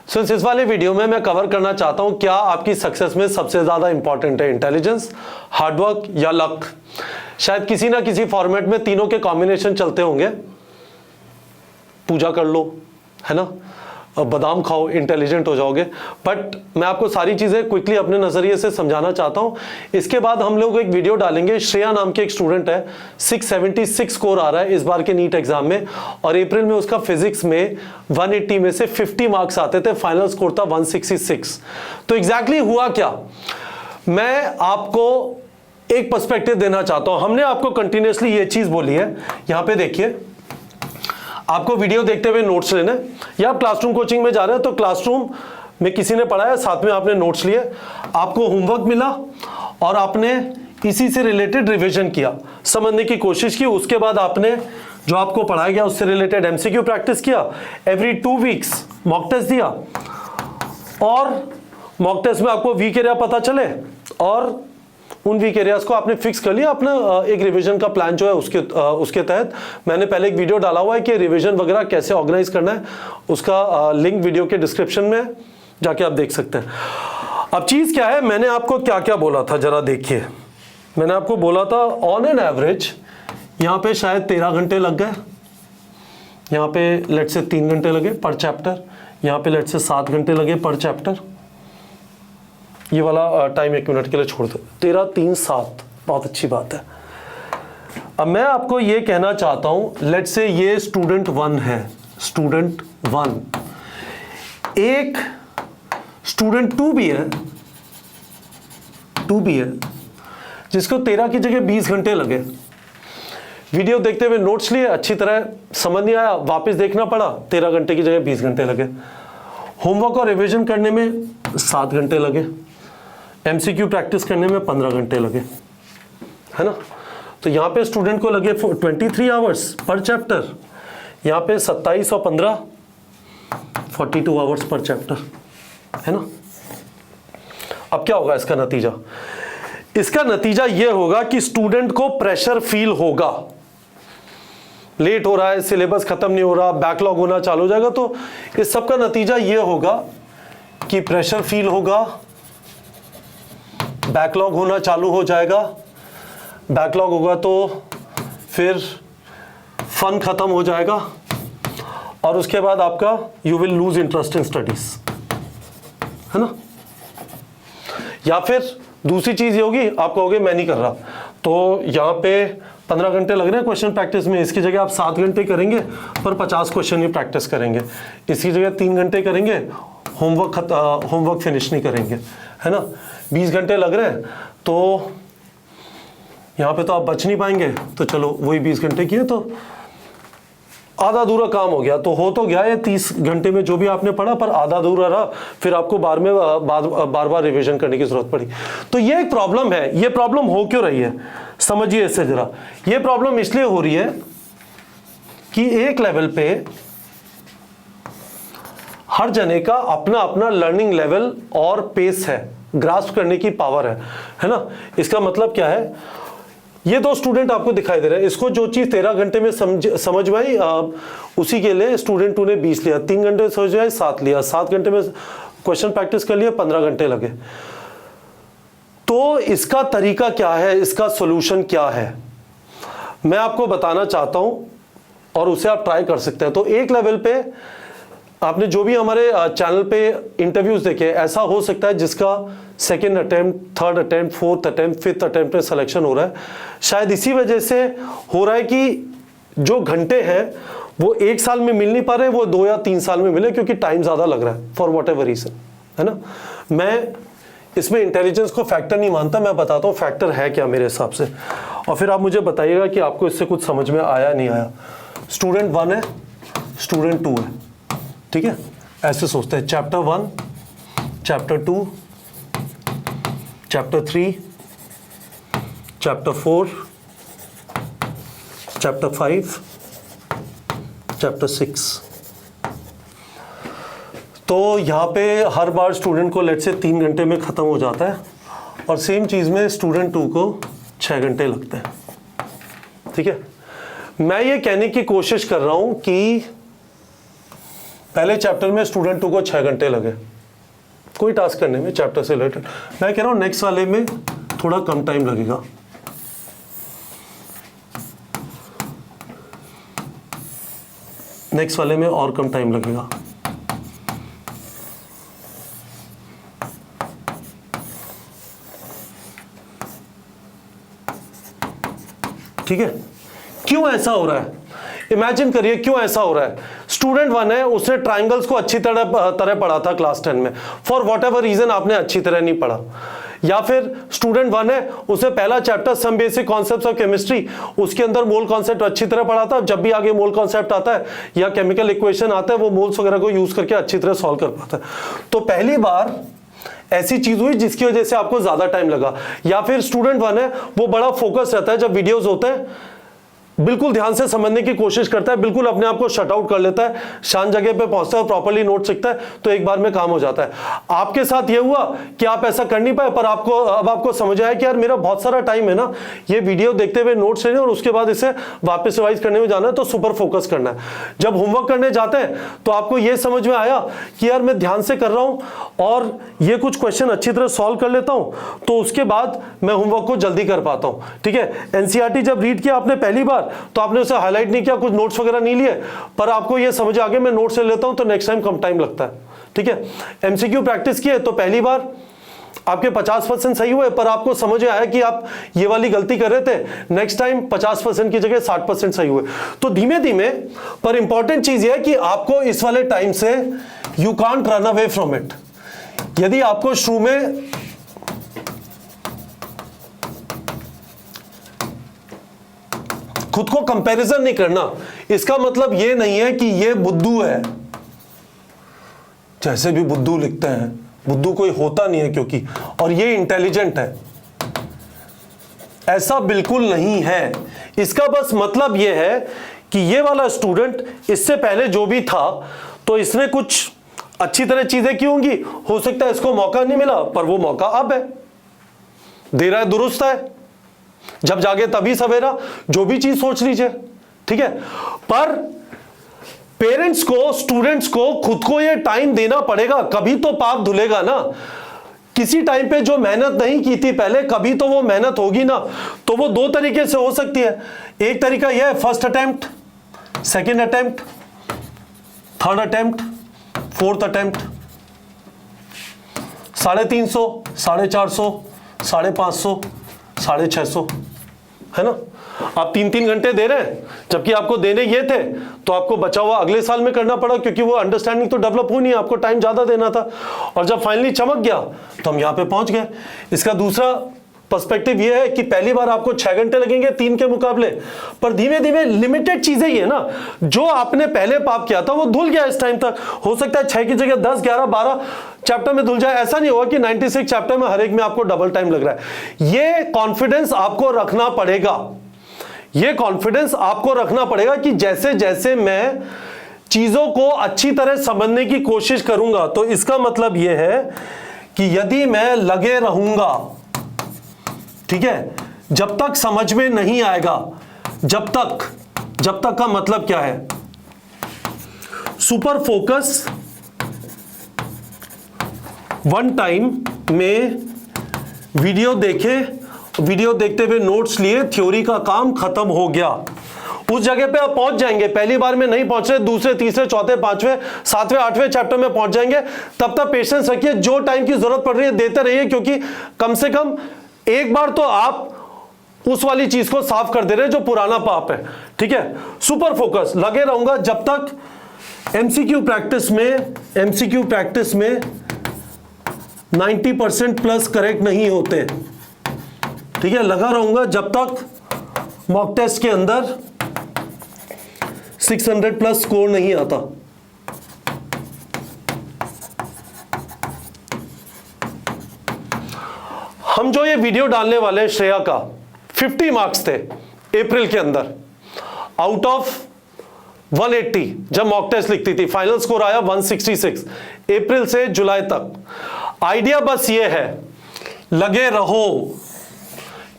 इस वाले वीडियो में मैं कवर करना चाहता हूं क्या आपकी सक्सेस में सबसे ज्यादा इंपॉर्टेंट है, इंटेलिजेंस, हार्डवर्क या लक। शायद किसी ना किसी फॉर्मेट में तीनों के कॉम्बिनेशन चलते होंगे। पूजा कर लो, है ना, बादाम खाओ, इंटेलिजेंट हो जाओगे। बट मैं आपको सारी चीजें क्विकली अपने नजरिए से समझाना चाहता हूं। इसके बाद हम लोग एक वीडियो डालेंगे। श्रेया नाम के एक स्टूडेंट है, 676 स्कोर आ रहा है इस बार के नीट एग्जाम में, और अप्रैल में उसका फिजिक्स में 180 में से 50 मार्क्स आते थे, फाइनल स्कोर था 166। तो एग्जैक्टली हुआ क्या, मैं आपको एक पर्सपेक्टिव देना चाहता हूं। हमने आपको कंटिन्यूसली ये चीज बोली है, यहां पे देखिए, आपको वीडियो देखते हुए नोट्स लेने, या आप क्लासरूम कोचिंग में जा रहे हैं तो क्लासरूम में किसी ने पढ़ाया, साथ में आपने नोट्स लिए, आपको होमवर्क मिला और आपने इसी से रिलेटेड रिवीजन किया, समझने की कोशिश की। उसके बाद आपने जो आपको पढ़ाया गया उससे रिलेटेड एमसीक्यू प्रैक्टिस किया, एवरी 2 वीक्स मॉक टेस्ट दिया, और मॉक टेस्ट में आपको वीक एरिया पता चले और उन वीक एरियाज को आपने फिक्स कर लिया। अपना एक रिवीजन का प्लान जो है उसके तहत मैंने पहले एक वीडियो डाला हुआ है कि रिवीजन वगैरह कैसे ऑर्गेनाइज करना है, उसका लिंक वीडियो के डिस्क्रिप्शन में जाके आप देख सकते हैं। अब चीज क्या है, मैंने आपको क्या क्या बोला था जरा देखिए। मैंने आपको बोला था ऑन एन एवरेज यहाँ पे शायद 13 घंटे लग गए, यहाँ पे लेट से 3 घंटे लगे पर चैप्टर, यहाँ पे लेट से 7 घंटे लगे पर चैप्टर। ये वाला टाइम 1 मिनट के लिए छोड़ दो, 13, 3, 7, बहुत अच्छी बात है। अब मैं आपको ये कहना चाहता हूं, लेट से ये स्टूडेंट 1 है, स्टूडेंट 1, एक स्टूडेंट 2 भी है, 2 भी है, जिसको 13 की जगह 20 घंटे लगे। वीडियो देखते हुए नोट्स लिए, अच्छी तरह समझ नहीं आया, वापस देखना पड़ा, 13 घंटे की जगह 20 घंटे लगे। होमवर्क और रिवीजन करने में 7 घंटे लगे, एमसीक्यू प्रैक्टिस करने में 15 घंटे लगे, है ना। तो यहाँ पे स्टूडेंट को लगे 23 आवर्स पर चैप्टर, यहाँ पे 27 और 15 42 आवर्स पर चैप्टर, है ना। अब क्या होगा इसका नतीजा? इसका नतीजा ये होगा कि स्टूडेंट को प्रेशर फील होगा, लेट हो रहा है, सिलेबस खत्म नहीं हो रहा, बैकलॉग होना चालू हो जाएगा। तो इस सब का नतीजा ये होगा कि प्रेशर फील होगा, बैकलॉग होना चालू हो जाएगा, बैकलॉग होगा तो फिर फन खत्म हो जाएगा, और उसके बाद आपका you will lose interest in studies, है ना। या फिर दूसरी चीज ये होगी, आप कहोगे मैं नहीं कर रहा, तो यहाँ पे 15 घंटे लग रहे हैं क्वेश्चन प्रैक्टिस में, इसकी जगह आप 7 घंटे करेंगे पर 50 क्वेश्चन ही प्रैक्टिस करेंगे। इसकी जगह 3 घंटे करेंगे, होमवर्क फिनिश नहीं करेंगे, है ना। 20 घंटे लग रहे हैं तो यहाँ पे तो आप बच नहीं पाएंगे, तो चलो वही 20 घंटे किए तो आधा अधूरा काम हो गया। तो हो तो गया ये 30 घंटे में जो भी आपने पढ़ा, पर आधा अधूरा रहा, फिर आपको बार बार रिवीजन करने की जरूरत पड़ी। तो ये एक प्रॉब्लम है। ये प्रॉब्लम हो क्यों रही है, समझिए इससे जरा। ये प्रॉब्लम इसलिए हो रही है कि एक लेवल पे हर जने का अपना अपना लर्निंग लेवल और पेस है, ग्रास्प करने की पावर है ना। इसका मतलब क्या है, ये 2 स्टूडेंट आपको दिखाई दे रहे हैं, इसको जो चीज 13 घंटे में समझ में आई, उसी के लिए स्टूडेंट 2 ने 20 लिया, 3 घंटे में समझ में आई 7 लिया, 7 घंटे में क्वेश्चन प्रैक्टिस कर लिया, 15 घंटे लगे। तो इसका तरीका क्या है, इसका सॉल्यूशन क्या है, मैं आपको बताना चाहता हूं, और उसे आप ट्राई कर सकते हैं। तो एक लेवल पे आपने जो भी हमारे चैनल पे इंटरव्यूज देखे, ऐसा हो सकता है जिसका 2nd attempt, 3rd attempt, 4th attempt, 5th attempt में सिलेक्शन हो रहा है। शायद इसी वजह से हो रहा है कि जो घंटे हैं वो 1 साल में मिल नहीं पा रहे, वो 2 या 3 साल में मिले, क्योंकि टाइम ज्यादा लग रहा है फॉर वॉट एवर रीजन, है ना। मैं इसमें इंटेलिजेंस को फैक्टर नहीं मानता, मैं बताता हूँ फैक्टर है क्या मेरे हिसाब से, और फिर आप मुझे बताइएगा कि आपको इससे कुछ समझ में आया नहीं आया। स्टूडेंट 1 है, स्टूडेंट 2 है, ठीक है, ऐसे सोचते हैं। Chapter 1, chapter 2, chapter 3, chapter 4, chapter 5, chapter 6। तो यहाँ पे हर बार स्टूडेंट को लेट से 3 घंटे में खत्म हो जाता है, और सेम चीज में स्टूडेंट 2 को 6 घंटे लगते हैं, ठीक है। मैं ये कहने की कोशिश कर रहा हूं कि पहले चैप्टर में स्टूडेंट 2 को 6 घंटे लगे कोई टास्क करने में चैप्टर से रिलेटेड। मैं कह रहा हूं नेक्स्ट वाले में थोड़ा कम टाइम लगेगा। नेक्स्ट वाले में और कम टाइम लगेगा। ठीक है, क्यों ऐसा हो रहा है? इमेजिन करिए क्यों ऐसा हो रहा है। स्टूडेंट 1 है, उसने ट्राइंगल्स को अच्छी तरह पढ़ा था क्लास 10 में, फॉर वॉट एवर रीजन आपने अच्छी तरह नहीं पढ़ा। या फिर स्टूडेंट 1 है, उसे पहला chapter some basic concepts of chemistry, उसके अंदर मोल कॉन्सेप्ट अच्छी तरह पढ़ा था। जब भी आगे मोल कॉन्सेप्ट आता है या केमिकल इक्वेशन आता है, वो मोल्स वगैरह को यूज करके अच्छी तरह सॉल्व कर पाता है। तो पहली बार ऐसी चीज हुई जिसकी वजह से आपको ज्यादा टाइम लगा। या फिर स्टूडेंट 1 है, वो बड़ा फोकस रहता है जब वीडियोस होते हैं, बिल्कुल ध्यान से समझने की कोशिश करता है, बिल्कुल अपने आप को शट आउट कर लेता है, शांत जगह पे पहुंचता है और प्रॉपर्ली नोट सीखता है, तो एक बार में काम हो जाता है। आपके साथ ये हुआ कि आप ऐसा कर नहीं पाए, पर अब आपको समझ आया कि यार मेरा बहुत सारा टाइम है ना, ये वीडियो देखते हुए नोट्स लेने और उसके बाद इसे वापस रिवाइज करने में जाना है, तो सुपर फोकस करना है। जब होमवर्क करने जाते हैं तो आपको ये समझ में आया कि यार मैं ध्यान से कर रहा हूं और ये कुछ क्वेश्चन अच्छी तरह सॉल्व कर लेता हूं, तो उसके बाद मैं होमवर्क को जल्दी कर पाता हूं। ठीक है, एनसीईआरटी जब रीड किया आपने पहली बार, तो आपने उसे हाईलाइट नहीं किया, कुछ नोट्स वगैरह नहीं लिए, पर आपको यह समझ आ गया मैं नोट्स ले लेता हूं तो नेक्स्ट टाइम कम टाइम लगता है। ठीक है, एमसीक्यू प्रैक्टिस किए तो पहली बार आपके 50% सही हुए, पर आपको समझ आया कि आप ये वाली गलती कर रहे थे, नेक्स्ट टाइम 50% की जगह 60% सही हुए। तो धीमे धीमे, पर इंपॉर्टेंट चीज यह है कि आपको इस वाले टाइम से you can't run away from it. यदि आपको शुरू में खुद को कंपैरिजन नहीं करना, इसका मतलब यह नहीं है कि ये बुद्धू है, जैसे भी बुद्धू लिखते हैं, बुद्धू कोई होता नहीं है क्योंकि, और ये इंटेलिजेंट है, ऐसा बिल्कुल नहीं है। इसका बस मतलब यह है कि ये वाला स्टूडेंट इससे पहले जो भी था, तो इसने कुछ अच्छी तरह चीजें की होंगी, हो सकता है इसको मौका नहीं मिला, पर वो मौका अब है, दे रहा है, दुरुस्त है, जब जागे तभी सवेरा, जो भी चीज सोच लीजिए। ठीक है, पर पेरेंट्स को, स्टूडेंट्स को खुद को ये टाइम देना पड़ेगा, कभी तो पाप धुलेगा ना। किसी टाइम पे जो मेहनत नहीं की थी पहले, कभी तो वो मेहनत होगी ना। तो वो दो तरीके से हो सकती है। एक तरीका यह है first attempt, second attempt, third attempt, fourth attempt, 350, 450, 550, 650, है ना। आप 3-3 घंटे दे रहे हैं, जबकि आपको देने ये थे, तो आपको बचा हुआ अगले साल में करना पड़ा, क्योंकि वो अंडरस्टैंडिंग तो डेवलप हुई नहीं, आपको टाइम ज्यादा देना था। और जब फाइनली चमक गया तो हम यहां पे पहुंच गए। इसका दूसरा पर्सपेक्टिव ये है कि पहली बार आपको 6 घंटे लगेंगे 3 के मुकाबले, पर धीमे धीमे लिमिटेड चीजें ही है ना, जो आपने पहले पाप किया था वो धुल गया इस टाइम तक। हो सकता है 6 की जगह 10, 11, 12 चैप्टर में धुल जाए। ऐसा नहीं होगा कि 96 चैप्टर में हर एक में आपको डबल टाइम लग रहा है। ये कॉन्फिडेंस आपको रखना पड़ेगा, ये कॉन्फिडेंस आपको रखना पड़ेगा कि जैसे जैसे मैं चीजों को अच्छी तरह समझने की कोशिश करूंगा, तो इसका मतलब यह है कि यदि मैं लगे रहूंगा, ठीक है, जब तक समझ में नहीं आएगा, जब तक का मतलब क्या है, सुपर फोकस वन टाइम में वीडियो देखे, वीडियो देखते हुए नोट्स लिए, थ्योरी का काम खत्म हो गया। उस जगह पे आप पहुंच जाएंगे, पहली बार में नहीं पहुंच रहे, दूसरे, तीसरे, चौथे, 5वें, 7वें, 8वें चैप्टर में पहुंच जाएंगे। तब तक पेशेंस रखिए, जो टाइम की जरूरत पड़ रही है देते रहिए, क्योंकि कम से कम एक बार तो आप उस वाली चीज को साफ कर दे रहे हैं जो पुराना पाप है। ठीक है, सुपर फोकस लगे रहूंगा जब तक एमसीक्यू प्रैक्टिस में 90% प्लस करेक्ट नहीं होते। ठीक है, लगा रहूंगा जब तक मॉक टेस्ट के अंदर 600 प्लस स्कोर नहीं आता। हम जो ये वीडियो डालने वाले हैं श्रेया का, 50 मार्क्स थे अप्रैल के अंदर आउट ऑफ 180। जब मॉक टेस्ट लिखती थी, फाइनल स्कोर आया 166 अप्रैल से जुलाई तक। आइडिया बस ये है, लगे रहो।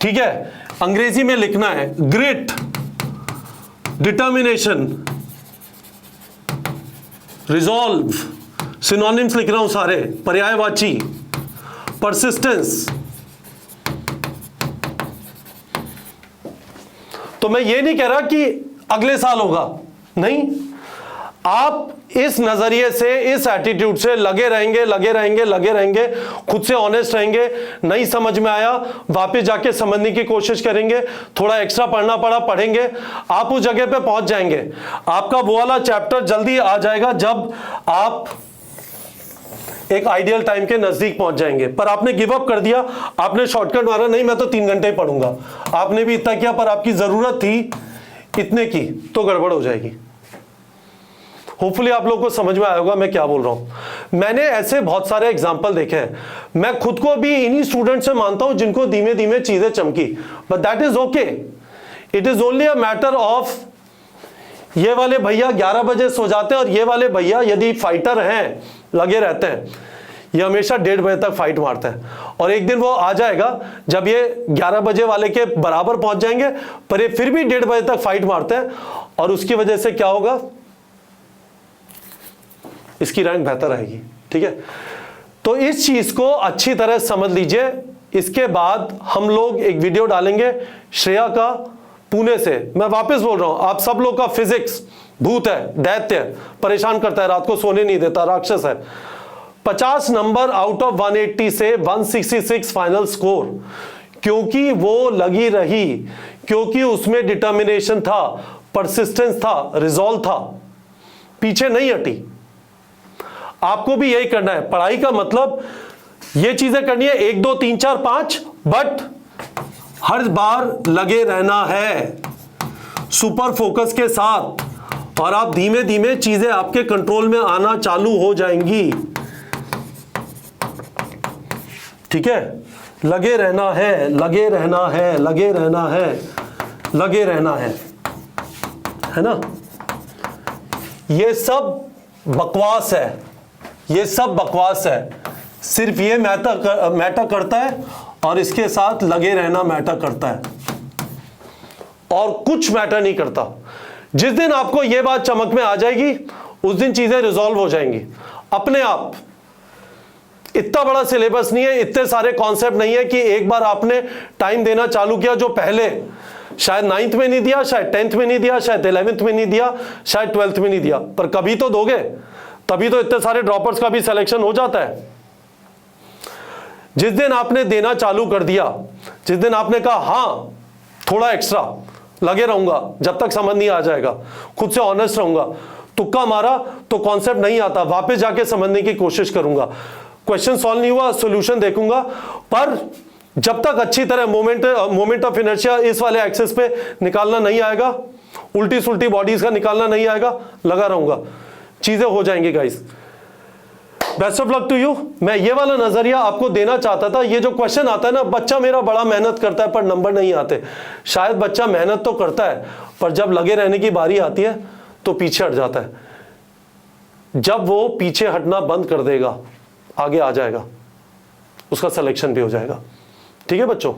ठीक है, अंग्रेजी में लिखना है ग्रिट, डिटर्मिनेशन, रिजॉल्व, सिनोनिम्स लिख रहा हूं सारे, पर्यायवाची, परसिस्टेंस। तो मैं ये नहीं कह रहा कि अगले साल होगा, नहीं, आप इस नजरिए से, इस एटीट्यूड से लगे रहेंगे, लगे रहेंगे, लगे रहेंगे, खुद से ऑनेस्ट रहेंगे। नहीं समझ में आया वापस जाके समझने की कोशिश करेंगे, थोड़ा एक्स्ट्रा पढ़ना पड़ा पढ़ेंगे, आप उस जगह पे पहुंच जाएंगे। आपका वो वाला चैप्टर जल्दी आ जाएगा जब आप एक आइडियल टाइम के नजदीक पहुंच जाएंगे। पर आपने गिव अप कर दिया, आपने शॉर्टकट मारा, नहीं मैं तो 3 घंटे ही पढ़ूंगा, आपने भी इतना किया पर आपकी जरूरत थी इतने की, तो गड़बड़ हो जाएगी। होपफुली आप लोगों को समझ में आया होगा मैं क्या बोल रहा हूं। मैंने ऐसे बहुत सारे एग्जाम्पल देखे हैं, मैं खुद को भी इन्हीं स्टूडेंट से मानता हूं जिनको धीमे धीमे चीजें चमकी, but that is okay. It is only a matter of, ये वाले भैया 11 बजे सो जाते हैं और ये वाले भैया यदि फाइटर हैं, लगे रहते हैं, ये हमेशा 1:30 बजे तक फाइट मारते हैं। और एक दिन वो आ जाएगा जब ये 11 बजे वाले के बराबर पहुंच जाएंगे, पर ये फिर भी 1:30 बजे तक फाइट मारते हैं, और उसकी वजह से क्या होगा, इसकी रैंक बेहतर आएगी। ठीक है, तो इस चीज को अच्छी तरह समझ लीजिए। इसके बाद हम लोग एक वीडियो डालेंगे श्रेया का, पुणे से। मैं वापस बोल रहा हूं, आप सब लोग का फिजिक्स भूत है, दैत्य है, परेशान करता है, रात को सोने नहीं देता, राक्षस है। 50 नंबर आउट ऑफ 180 से 166 फाइनल स्कोर, क्योंकि वो लगी रही, क्योंकि उसमें डिटर्मिनेशन था, परसिस्टेंस था, रिजॉल्व था, पीछे नहीं हटी। आपको भी यही करना है। पढ़ाई का मतलब ये चीजें करनी है 1 2 3 4 5, बट हर बार लगे रहना है सुपर फोकस के साथ, और आप धीमे धीमे चीजें आपके कंट्रोल में आना चालू हो जाएंगी। ठीक है, लगे रहना है, लगे रहना है, लगे रहना है, लगे रहना है ना। ये सब बकवास है, ये सब बकवास है, सिर्फ ये मैटर करता है, और इसके साथ लगे रहना मैटर करता है, और कुछ मैटर नहीं करता। जिस दिन आपको ये बात चमक में आ जाएगी, उस दिन चीजें रिजॉल्व हो जाएंगी अपने आप। इतना बड़ा सिलेबस नहीं है, इतने सारे कॉन्सेप्ट नहीं है कि एक बार आपने टाइम देना चालू किया जो पहले शायद 9th में नहीं दिया, शायद 10th में नहीं दिया, शायद 11th में नहीं दिया, शायद 12th में नहीं दिया, पर कभी तो दोगे, तभी तो इतने सारे ड्रॉपर्स का भी सिलेक्शन हो जाता है। जिस दिन आपने देना चालू कर दिया, जिस दिन आपने कहा हाँ थोड़ा एक्स्ट्रा लगे रहूंगा जब तक समझ नहीं आ जाएगा, खुद से ऑनेस्ट रहूंगा, तुक्का मारा तो कॉन्सेप्ट नहीं आता, वापस जाके समझने की कोशिश करूंगा, क्वेश्चन सॉल्व नहीं हुआ सॉल्यूशन देखूंगा, पर जब तक अच्छी तरह मोमेंट ऑफ इनर्शिया इस वाले एक्सेस पे निकालना नहीं आएगा, उल्टी सुल्टी बॉडीज का निकालना नहीं आएगा, लगा रहूंगा, चीजें हो जाएंगी guys. Best of luck to you. मैं ये वाला नजरिया आपको देना चाहता था। ये जो क्वेश्चन आता है ना, बच्चा मेरा बड़ा मेहनत करता है पर नंबर नहीं आते, शायद बच्चा मेहनत तो करता है पर जब लगे रहने की बारी आती है तो पीछे हट जाता है। जब वो पीछे हटना बंद कर देगा, आगे आ जाएगा, उसका सिलेक्शन भी हो जाएगा। ठीक है बच्चों।